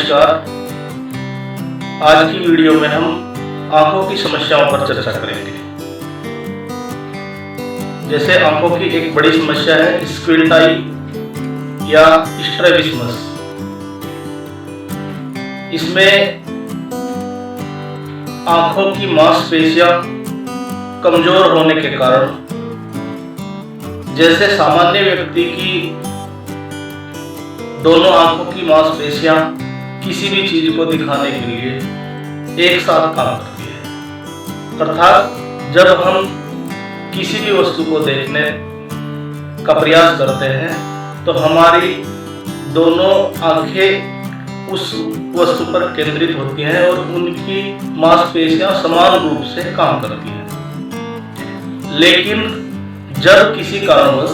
नमस्कार। आज की वीडियो में हम आंखों की समस्याओं पर चर्चा करेंगे। जैसे आंखों की एक बड़ी समस्या है स्क्विंट आई या स्ट्रैबिस्मस। इसमें आंखों की मांसपेशियां कमजोर होने के कारण जैसे सामान्य व्यक्ति की दोनों आंखों की मांसपेशियां किसी भी चीज को दिखाने के लिए एक साथ काम करती है, अर्थात जब हम किसी भी वस्तु को देखने का प्रयास करते हैं तो हमारी दोनों आंखें उस वस्तु पर केंद्रित होती हैं और उनकी मांसपेशियां समान रूप से काम करती हैं। लेकिन जब किसी कारणवश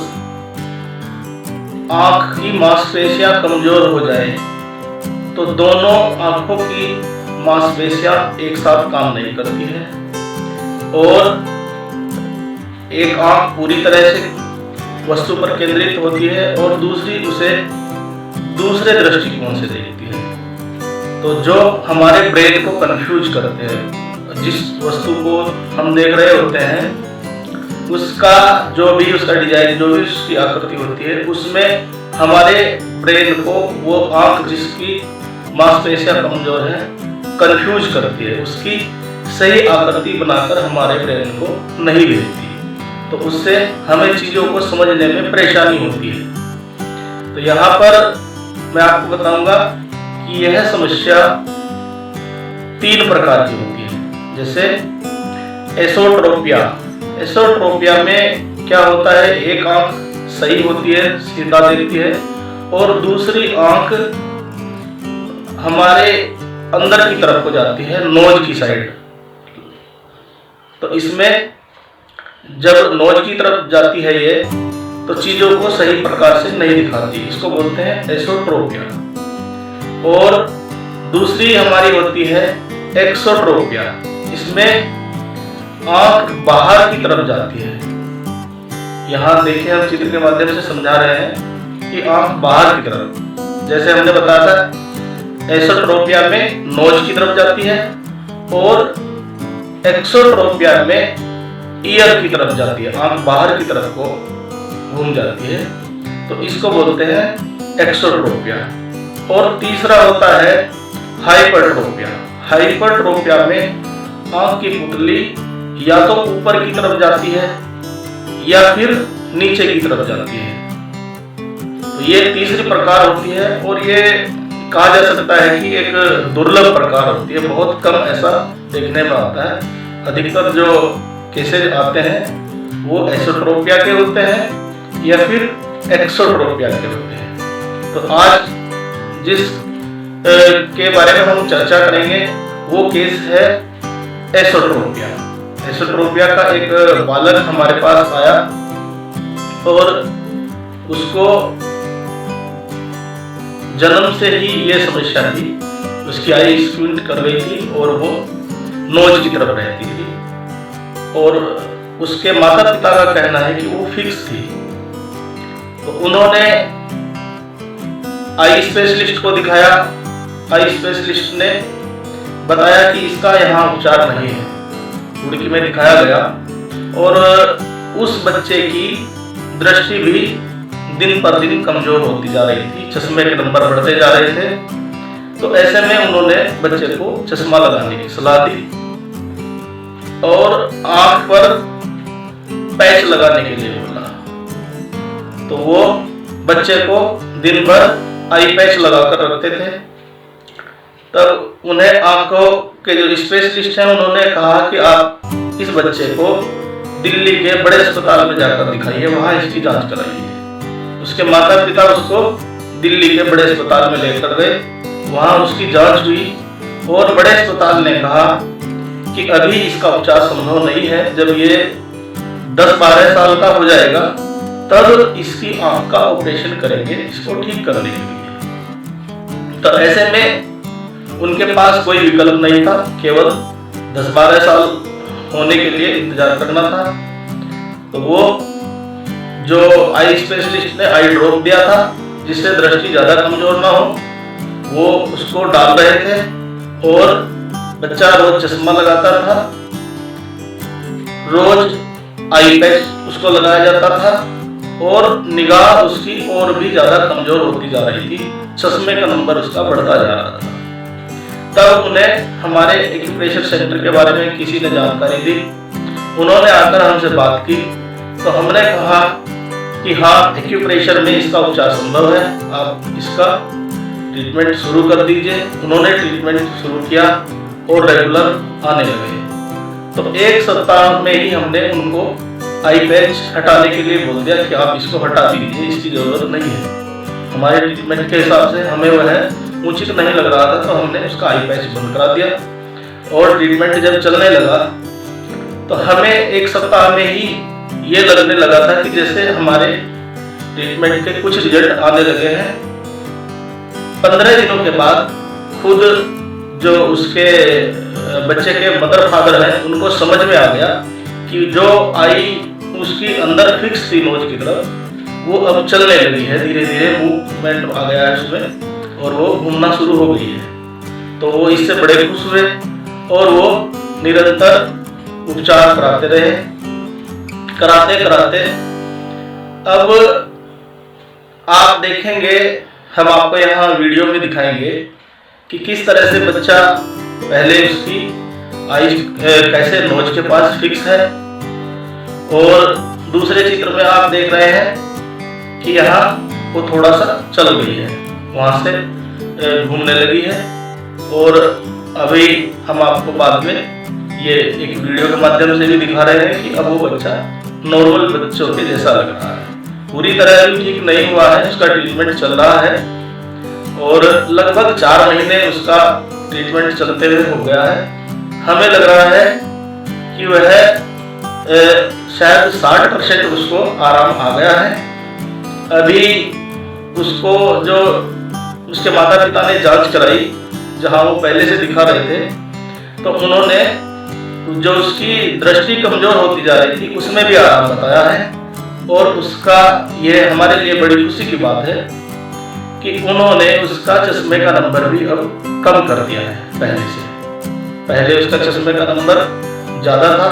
आंख की मांसपेशियां कमजोर हो जाए तो दोनों आंखों की मांसपेशियां एक साथ काम नहीं करती है और एक आंख पूरी तरह से वस्तु पर केंद्रित होती है और दूसरी उसे दूसरे दृष्टिकोण से देखती है। तो जो हमारे ब्रेन को कंफ्यूज करते हैं, जिस वस्तु को हम देख रहे होते हैं उसका जो भी उसका डिजाइन, जो भी उसकी आकृति होती है, उसमें हमारे ब्रेन को वो आंख जिसकी मांसपेशियां कमजोर है कंफ्यूज करती है, उसकी सही आकृति बनाकर हमारे ब्रेन को नहीं भेजती। तो उससे हमें चीजों को समझने में परेशानी होती है। तो यहाँ पर मैं आपको बताऊंगा कि यह समस्या 3 प्रकार की होती है। जैसे एसोट्रोपिया। एसोट्रोपिया में क्या होता है, एक आंख सही होती है, सीधा देखती है और दूसरी आंख हमारे अंदर की तरफ को जाती है, नोज की साइड। तो इसमें जब नोज की तरफ जाती है ये तो चीजों को सही प्रकार से नहीं दिखाती, इसको बोलते हैं एसोट्रोपिया। और दूसरी हमारी होती है एक्सोट्रोपिया। इसमें आंख बाहर की तरफ जाती है। यहाँ देखिए हम चित्र के माध्यम से समझा रहे हैं कि आंख बाहर की तरफ, जैसे हमने बताया था एसोट्रोपिया में नोज की तरफ जाती है और एक्सोट्रोपिया में ईयर की तरफ जाती है, आंख बाहर की तरफ को घूम जाती है। तो इसको बोलते हैं एक्सोट्रोपिया। और तीसरा होता है हाइपरट्रोपिया। हाइपरट्रोपिया में आंख की पुतली या तो ऊपर की तरफ जाती है या फिर नीचे की तरफ जाती है। तो ये तीसरी प्रकार होती है और ये कहा जा सकता है कि एक दुर्लभ प्रकार होती है, बहुत कम ऐसा देखने में आता है। अधिकतर जो केसेज आते हैं वो एसोट्रोपिया के होते हैं या फिर एक्सोट्रोपिया के होते हैं। तो आज जिस के बारे में हम चर्चा करेंगे वो केस है एसोट्रोपिया। एसोट्रोपिया का एक बालक हमारे पास आया और उसको जन्म से ही ये समस्या थी, उसकी आई स्क्विंट कर रही थी और वो नोज की तरफ रहती थी और उसके माता पिता का कहना है कि वो फिक्स थी। तो उन्होंने आई स्पेशलिस्ट को दिखाया। आई स्पेशलिस्ट ने बताया कि इसका यहाँ उपचार नहीं है। रुड़की में दिखाया गया और उस बच्चे की दृष्टि भी दिन पर दिन कमजोर होती जा रही थी, चश्मे के नंबर बढ़ते जा रहे थे। तो ऐसे में उन्होंने बच्चे को चश्मा लगाने की सलाह दी और आंख पर पैच लगाने के लिए बोला। तो वो बच्चे को दिन भर आई पैच लगाकर रखते थे। तब उन्हें आंखों के जो स्पेशलिस्ट हैं उन्होंने कहा कि आप इस बच्चे को दिल्ली के बड़े अस्पताल में जाकर दिखाइए, वहां इसकी जांच कराइए। उसके माता पिता उसको दिल्ली के बड़े अस्पताल में लेकर गए, वहां उसकी जांच हुई और बड़े अस्पताल ने कहा कि अभी इसका उपचार संभव नहीं है, जब ये 10-12 साल का हो जाएगा तब इसकी आंख का ऑपरेशन करेंगे इसको ठीक करने के लिए। तो ऐसे में उनके पास कोई विकल्प नहीं था, केवल 10-12 साल होने के लिए इंतजार करना था। तो वो जो आई स्पेशलिस्ट ने आई ड्रॉप दिया था जिससे दृष्टि ज्यादा कमजोर ना हो, वो उसको डाल रहे थे और बच्चा रोज चश्मा लगाता था, रोज आई पैच उसको लगाया जाता था और निगाह उसकी और भी ज्यादा कमजोर होती जा रही थी, चश्मे का नंबर उसका बढ़ता जा रहा था। तब उन्हें हमारे एक्यूप्रेशर सेंटर के बारे में किसी ने जानकारी दी, उन्होंने आकर हमसे बात की, तो हमने कहा कि हाँ, एक्यूप्रेशर में इसका उपचार संभव है, आप इसका ट्रीटमेंट शुरू कर दीजिए। उन्होंने ट्रीटमेंट शुरू किया और रेगुलर आने लगे। तो एक सप्ताह में ही हमने उनको आई पैच हटाने के लिए बोल दिया कि आप इसको हटा दीजिए, इसकी ज़रूरत नहीं है। हमारे ट्रीटमेंट के हिसाब से हमें वह उचित नहीं लग रहा था, तो हमने उसका आई पैच बंद करा दिया। और ट्रीटमेंट जब चलने लगा तो हमें एक सप्ताह में ही ये लगने लगा था कि जैसे हमारे ट्रीटमेंट के कुछ रिजल्ट आने लगे हैं। 15 दिनों के बाद खुद जो उसके बच्चे के मदर फादर हैं उनको समझ में आ गया कि जो आई उसकी अंदर फिक्स थी नोज की तरफ, वो अब चलने लगी है, धीरे धीरे मूवमेंट आ गया है उसमें और वो घूमना शुरू हो गई है। तो वो इससे बड़े खुश हुए और वो निरंतर उपचार कराते रहे। कराते कराते अब आप देखेंगे, हम आपको यहाँ वीडियो में दिखाएंगे कि किस तरह से बच्चा पहले उसकी आई कैसे नोज के पास फिक्स है, और दूसरे चित्र में आप देख रहे हैं कि यहाँ वो थोड़ा सा चल गई है, वहाँ से घूमने लगी है। और अभी हम आपको बाद में ये एक वीडियो के माध्यम से भी दिखा रहे हैं कि अब वो बच्चा नॉर्मल बच्चों के जैसा लग रहा है। पूरी तरह भी ठीक नहीं हुआ है, उसका ट्रीटमेंट चल रहा है और लगभग 4 महीने उसका ट्रीटमेंट चलते हुए हो गया है। हमें लग रहा है कि वह शायद 60% उसको आराम आ गया है। अभी उसको जो उसके माता पिता ने जांच कराई जहां वो पहले से दिखा रहे थे, तो उन्होंने जो उसकी दृष्टि कमजोर होती जा रही थी उसमें भी आराम बताया है। और उसका ये हमारे लिए बड़ी खुशी की बात है कि उन्होंने उसका चश्मे का नंबर भी अब कम कर दिया है पहले से। पहले उसका चश्मे का नंबर ज़्यादा था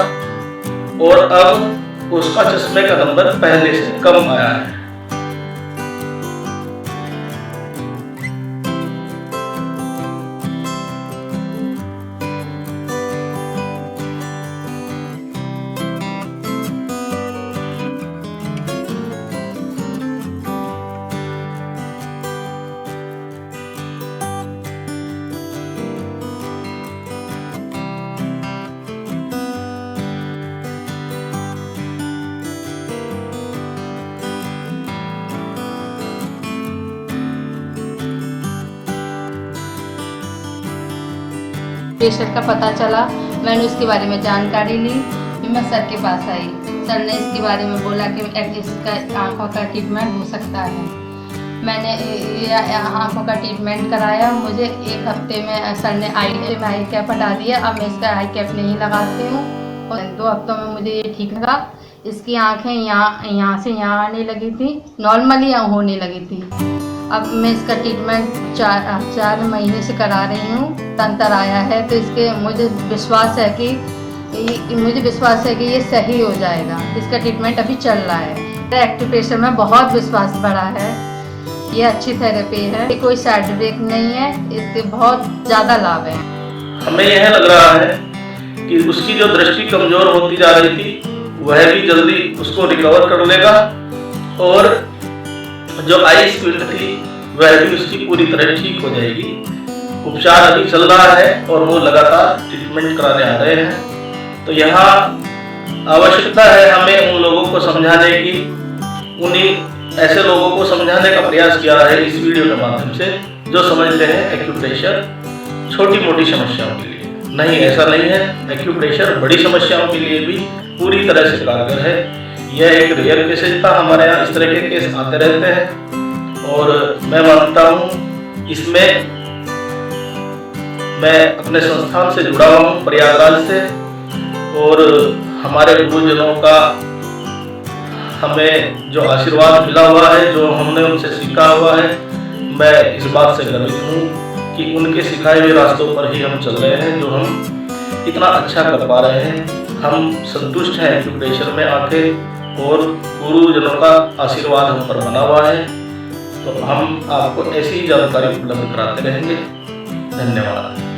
और अब उसका चश्मे का नंबर पहले से कम आया है। प्रेशर का पता चला, मैंने उसके बारे में जानकारी ली, फिर मैं सर के पास आई। सर ने इसके बारे में बोला कि इसका आँखों का ट्रीटमेंट हो सकता है। मैंने ये आँखों का ट्रीटमेंट कराया। मुझे 1 हफ्ते में सर ने आई कैप हटा दिया। अब मैं इसका आई कैप नहीं लगाती हूँ और 2 हफ्तों में मुझे ये ठीक लगा। इसकी आँखें यहाँ से यहाँ आने लगी थी, नॉर्मली यहाँ होने लगी थी। अब मैं इसका ट्रीटमेंट 4 महीने से करा रही हूँ, अंतर आया है। तो इसके मुझे विश्वास है कि ये सही हो जाएगा। इसका ट्रीटमेंट अभी चल रहा है। एक्यूप्रेशर में बहुत विश्वास बढ़ा है, ये अच्छी थेरेपी है, कोई साइड इफेक्ट नहीं है, इसके बहुत ज़्यादा लाभ है। हमें यह लग रहा है कि उसकी जो दृष्टि कमजोर होती जा रही थी वह भी जल्दी उसको रिकवर कर लेगा और जो आई स्क्विंट थी वह भी उसकी पूरी तरह ठीक हो जाएगी। उपचार अभी चल रहा है और वो लगातार ट्रीटमेंट कराने आ रहे हैं। तो यहाँ आवश्यकता है हमें उन लोगों को समझाने की, उन्हीं ऐसे लोगों को समझाने का प्रयास किया है इस वीडियो के माध्यम से जो समझते हैं एक्यूप्रेशर छोटी मोटी समस्याओं के लिए। नहीं, ऐसा नहीं है, एक्यूप्रेशर बड़ी समस्याओं के लिए भी पूरी तरह से कारगर है। यह एक रेयर केसेज था, हमारे यहाँ इस तरह के केस आते रहते हैं और मैं मानता हूँ इसमें मैं अपने संस्थान से जुड़ा हुआ हूँ प्रयागराज से, और हमारे गुरुजनों का हमें जो आशीर्वाद मिला हुआ है, जो हमने उनसे सीखा हुआ है, मैं इस बात से गर्वित हूँ कि उनके सिखाए हुए रास्तों पर ही हम चल रहे हैं, जो हम इतना अच्छा कर पा रहे हैं। हम संतुष्ट हैं एक्यूप्रेशर में आके और गुरुजनों का आशीर्वाद हम पर बना हुआ है। तो हम आपको ऐसी ही जानकारी उपलब्ध कराते रहेंगे। धन्यवाद।